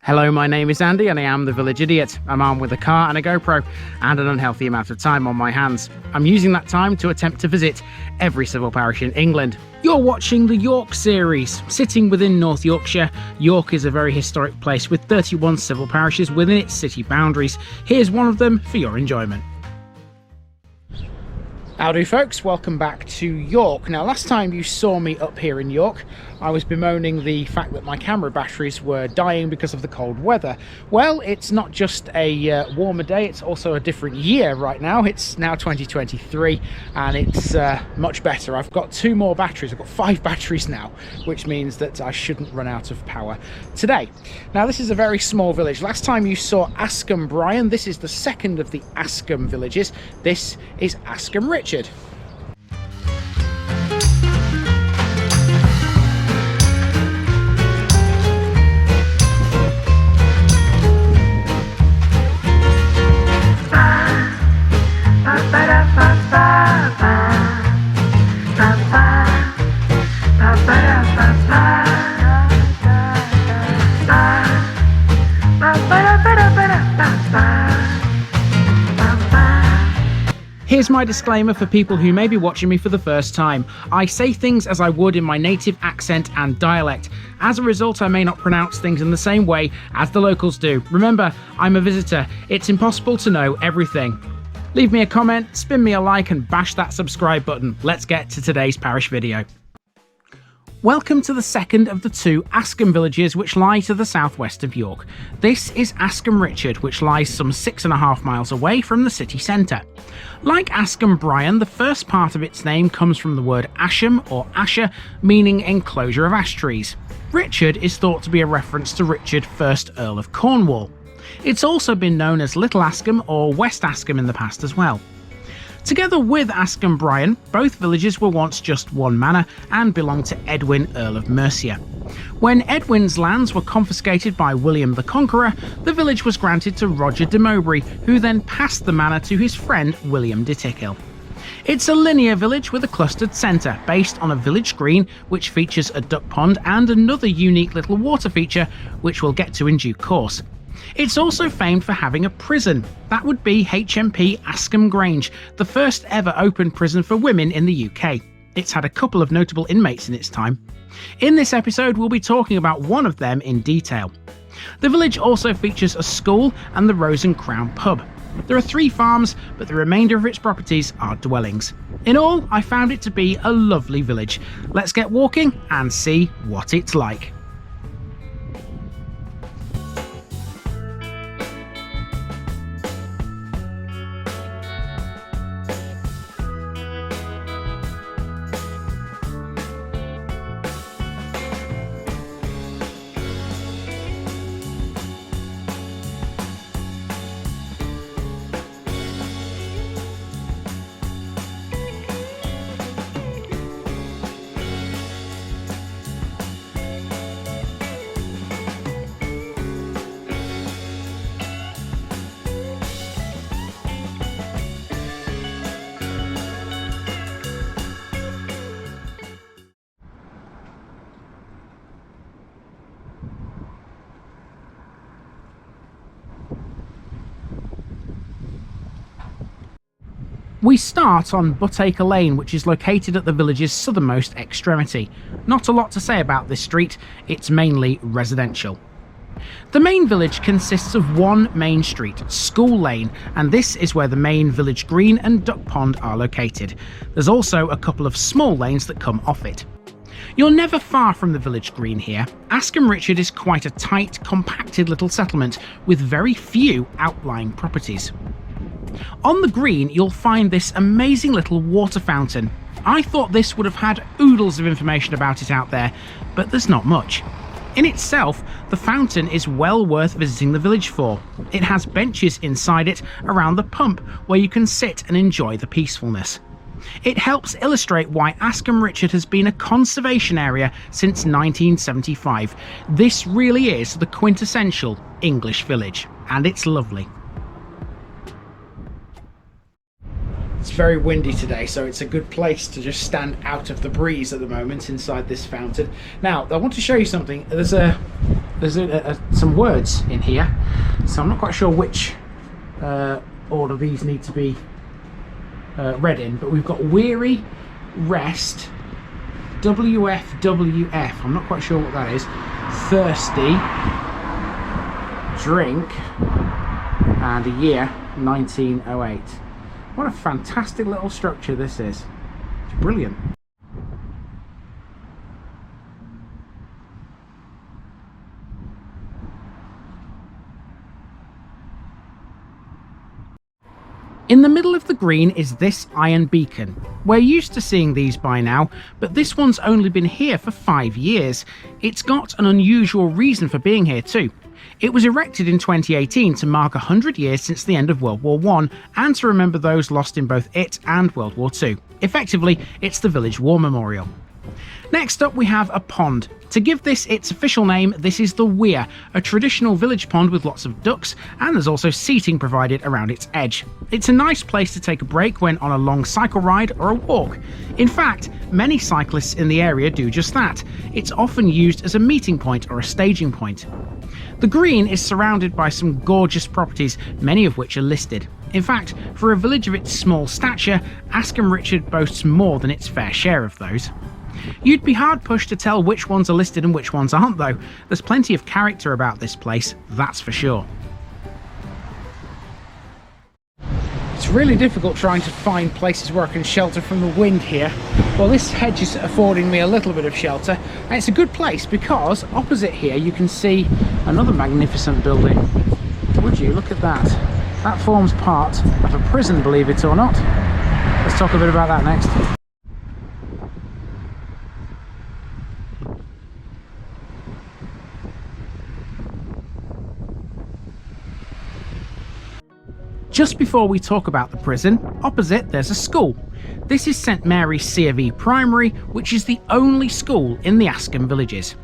Hello, my name is Andy and I am the Village Idiot. I'm armed with a car and a GoPro and an unhealthy amount of time on my hands. I'm using that time to attempt to visit every civil parish in England. You're watching the York series. Sitting within North Yorkshire, York is a very historic place with 31 civil parishes within its city boundaries. Here's one of them for your enjoyment. Howdy folks, welcome back to York. Now last time you saw me up here in York, I was bemoaning the fact that my camera batteries were dying because of the cold weather. Well, it's not just a warmer day, it's also a different year right now. It's now 2023 and it's much better. I've got 2 more batteries, I've got 5 batteries now, which means that I shouldn't run out of power today. Now this is a very small village. Last time you saw Askham Bryan, this is the second of the Askham villages. This is Askham Richard. Here's my disclaimer for people who may be watching me for the first time. I say things as I would in my native accent and dialect. As a result, I may not pronounce things in the same way as the locals do. Remember, I'm a visitor. It's impossible to know everything. Leave me a comment, spin me a like and bash that subscribe button. Let's get to today's parish video. Welcome to the second of the 2 Askham villages which lie to the southwest of York. This is Askham Richard, which lies some 6.5 miles away from the city centre. Like Askham Bryan, the first part of its name comes from the word ascham or ascha, meaning enclosure of ash trees. Richard is thought to be a reference to Richard, 1st Earl of Cornwall. It's also been known as Little Askham or West Askham in the past as well. Together with Askham Bryan, both villages were once just one manor and belonged to Edwin, Earl of Mercia. When Edwin's lands were confiscated by William the Conqueror, the village was granted to Roger de Mowbray, who then passed the manor to his friend William de Tykhill. It's a linear village with a clustered centre, based on a village green which features a duck pond and another unique little water feature which we'll get to in due course. It's also famed for having a prison. That would be HMP Askham Grange, the first ever open prison for women in the UK. It's had a couple of notable inmates in its time. In this episode, we'll be talking about one of them in detail. The village also features a school and the Rose and Crown pub. There are 3 farms, but the remainder of its properties are dwellings. In all, I found it to be a lovely village. Let's get walking and see what it's like. We start on Butacre Lane, which is located at the village's southernmost extremity. Not a lot to say about this street, it's mainly residential. The main village consists of one main street, School Lane, and this is where the main village green and duck pond are located. There's also a couple of small lanes that come off it. You're never far from the village green here. Askham Richard is quite a tight, compacted little settlement with very few outlying properties. On the green, you'll find this amazing little water fountain. I thought this would have had oodles of information about it out there, but there's not much. In itself, the fountain is well worth visiting the village for. It has benches inside it around the pump where you can sit and enjoy the peacefulness. It helps illustrate why Askham Richard has been a conservation area since 1975. This really is the quintessential English village, and it's lovely. It's very windy today, so it's a good place to just stand out of the breeze at the moment inside this fountain. Now, I want to show you something. There's there's some words in here, so I'm not quite sure which order these need to be read in, but we've got weary, rest, WFWF, I'm not quite sure what that is, thirsty, drink, and a year 1908. What a fantastic little structure this is. It's brilliant. In the middle of the green is this iron beacon. We're used to seeing these by now, but this one's only been here for 5 years. It's got an unusual reason for being here too. It was erected in 2018 to mark 100 years since the end of World War I and to remember those lost in both it and World War II. Effectively, it's the village war memorial. Next up we have a pond. To give this its official name, this is the Weir, a traditional village pond with lots of ducks, and there's also seating provided around its edge. It's a nice place to take a break when on a long cycle ride or a walk. In fact, many cyclists in the area do just that. It's often used as a meeting point or a staging point. The green is surrounded by some gorgeous properties, many of which are listed. In fact, for a village of its small stature, Askham Richard boasts more than its fair share of those. You'd be hard pushed to tell which ones are listed and which ones aren't though. There's plenty of character about this place, that's for sure. It's really difficult trying to find places where I can shelter from the wind here. Well, this hedge is affording me a little bit of shelter, and it's a good place because opposite here you can see another magnificent building. Would you look at that? That forms part of a prison, believe it or not. Let's talk a bit about that next. Just before we talk about the prison, opposite there's a school. This is St Mary's C of E Primary, which is the only school in the Askham villages.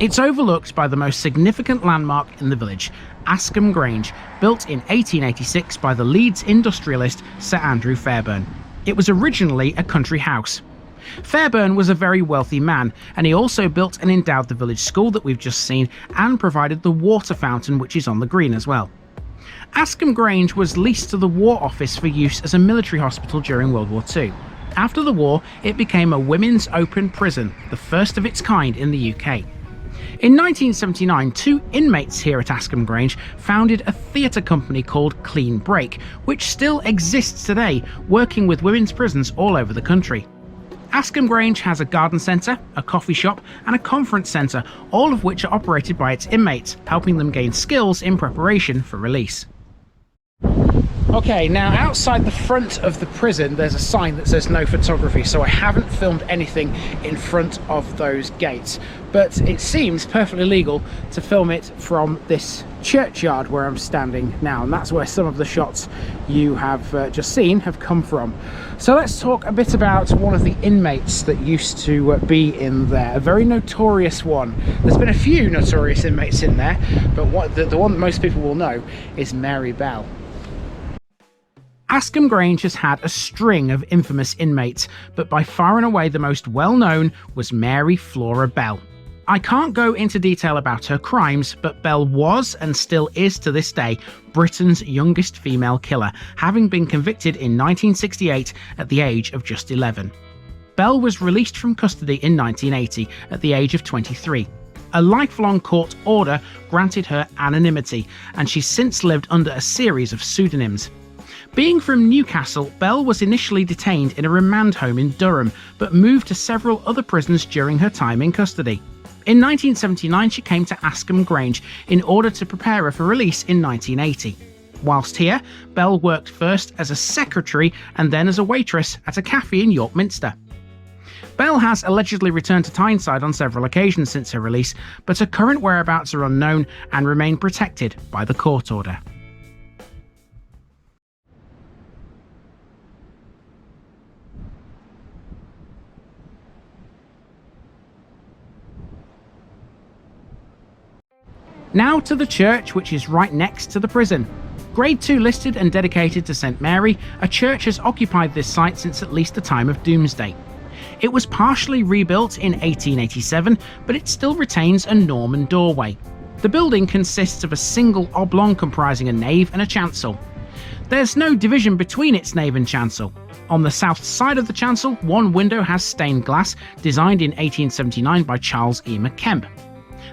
It's overlooked by the most significant landmark in the village, Askham Grange, built in 1886 by the Leeds industrialist Sir Andrew Fairbairn. It was originally a country house. Fairbairn was a very wealthy man, and he also built and endowed the village school that we've just seen and provided the water fountain which is on the green as well. Askham Grange was leased to the War Office for use as a military hospital during World War II. After the war, it became a women's open prison, the first of its kind in the UK. In 1979, 2 inmates here at Askham Grange founded a theatre company called Clean Break, which still exists today, working with women's prisons all over the country. Askham Grange has a garden centre, a coffee shop and a conference centre, all of which are operated by its inmates, helping them gain skills in preparation for release. Okay, now outside the front of the prison there's a sign that says no photography, so I haven't filmed anything in front of those gates, but it seems perfectly legal to film it from this churchyard where I'm standing now, and that's where some of the shots you have just seen have come from. So let's talk a bit about one of the inmates that used to be in there, a very notorious one. There's been a few notorious inmates in there, but the one that most people will know is Mary Bell. Askham Grange has had a string of infamous inmates, but by far and away the most well-known was Mary Flora Bell. I can't go into detail about her crimes, but Bell was, and still is to this day, Britain's youngest female killer, having been convicted in 1968 at the age of just 11. Bell was released from custody in 1980 at the age of 23. A lifelong court order granted her anonymity, and she's since lived under a series of pseudonyms. Being from Newcastle, Bell was initially detained in a remand home in Durham, but moved to several other prisons during her time in custody. In 1979 she came to Askham Grange in order to prepare her for release in 1980. Whilst here, Bell worked first as a secretary and then as a waitress at a cafe in York Minster. Bell has allegedly returned to Tyneside on several occasions since her release, but her current whereabouts are unknown and remain protected by the court order. Now to the church, which is right next to the prison. Grade 2 listed and dedicated to St Mary, a church has occupied this site since at least the time of Doomsday. It was partially rebuilt in 1887, but it still retains a Norman doorway. The building consists of a single oblong comprising a nave and a chancel. There's no division between its nave and chancel. On the south side of the chancel, one window has stained glass, designed in 1879 by Charles E. McKemp.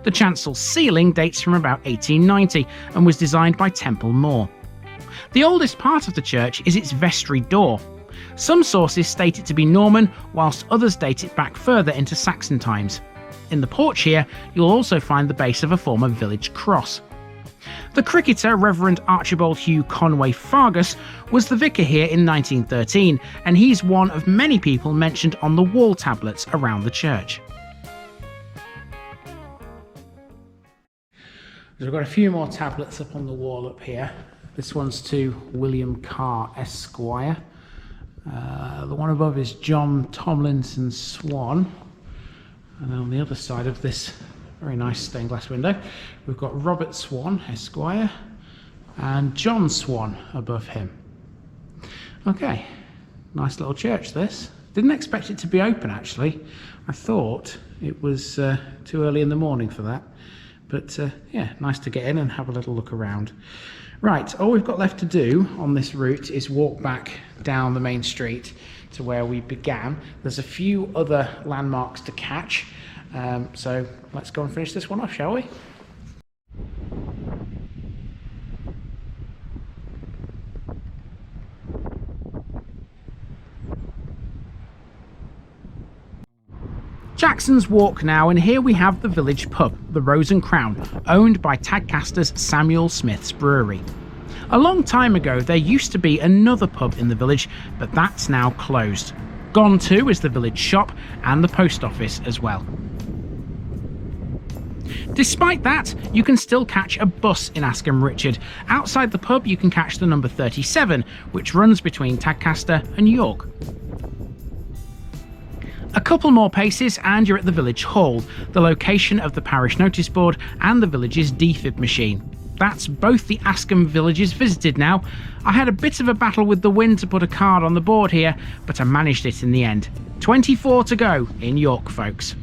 The chancel ceiling dates from about 1890 and was designed by Temple Moore. The oldest part of the church is its vestry door. Some sources state it to be Norman, whilst others date it back further into Saxon times. In the porch here, you'll also find the base of a former village cross. The cricketer Reverend Archibald Hugh Conway Fargus was the vicar here in 1913, and he's one of many people mentioned on the wall tablets around the church. We've got a few more tablets up on the wall up here. This one's to William Carr, Esquire. The one above is John Tomlinson Swan. And on the other side of this very nice stained glass window, we've got Robert Swan, Esquire, and John Swan above him. Okay, nice little church this. Didn't expect it to be open actually. I thought it was too early in the morning for that. But yeah, nice to get in and have a little look around. Right, all we've got left to do on this route is walk back down the main street to where we began. There's a few other landmarks to catch, so let's go and finish this one off, shall we? Jackson's Walk now, and here we have the village pub, the Rose and Crown, owned by Tadcaster's Samuel Smith's Brewery. A long time ago there used to be another pub in the village, but that's now closed. Gone too is the village shop and the post office as well. Despite that, you can still catch a bus in Askham Richard. Outside the pub you can catch the number 37, which runs between Tadcaster and York. A couple more paces and you're at the village hall, the location of the parish notice board and the village's defib machine. That's both the Askham villages visited now. I had a bit of a battle with the wind to put a card on the board here, but I managed it in the end. 24 to go in York, folks.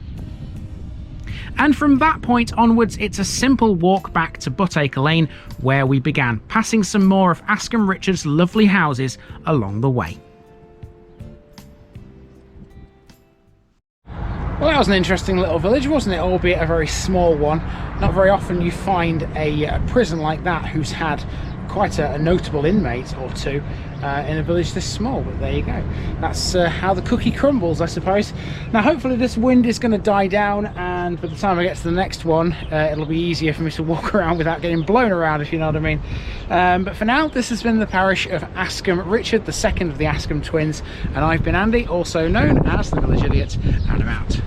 And from that point onwards, it's a simple walk back to Buttacre Lane, where we began, passing some more of Askham Richard's lovely houses along the way. Well, that was an interesting little village, wasn't it? Albeit a very small one. Not very often you find a prison like that who's had quite a notable inmate or two in a village this small, but there you go. That's how the cookie crumbles, I suppose. Now hopefully this wind is going to die down, and by the time I get to the next one it'll be easier for me to walk around without getting blown around, if you know what I mean. But for now, this has been the parish of Askham Richard, the second of the Askham twins, and I've been Andy, also known as the Village Idiot, and I'm out.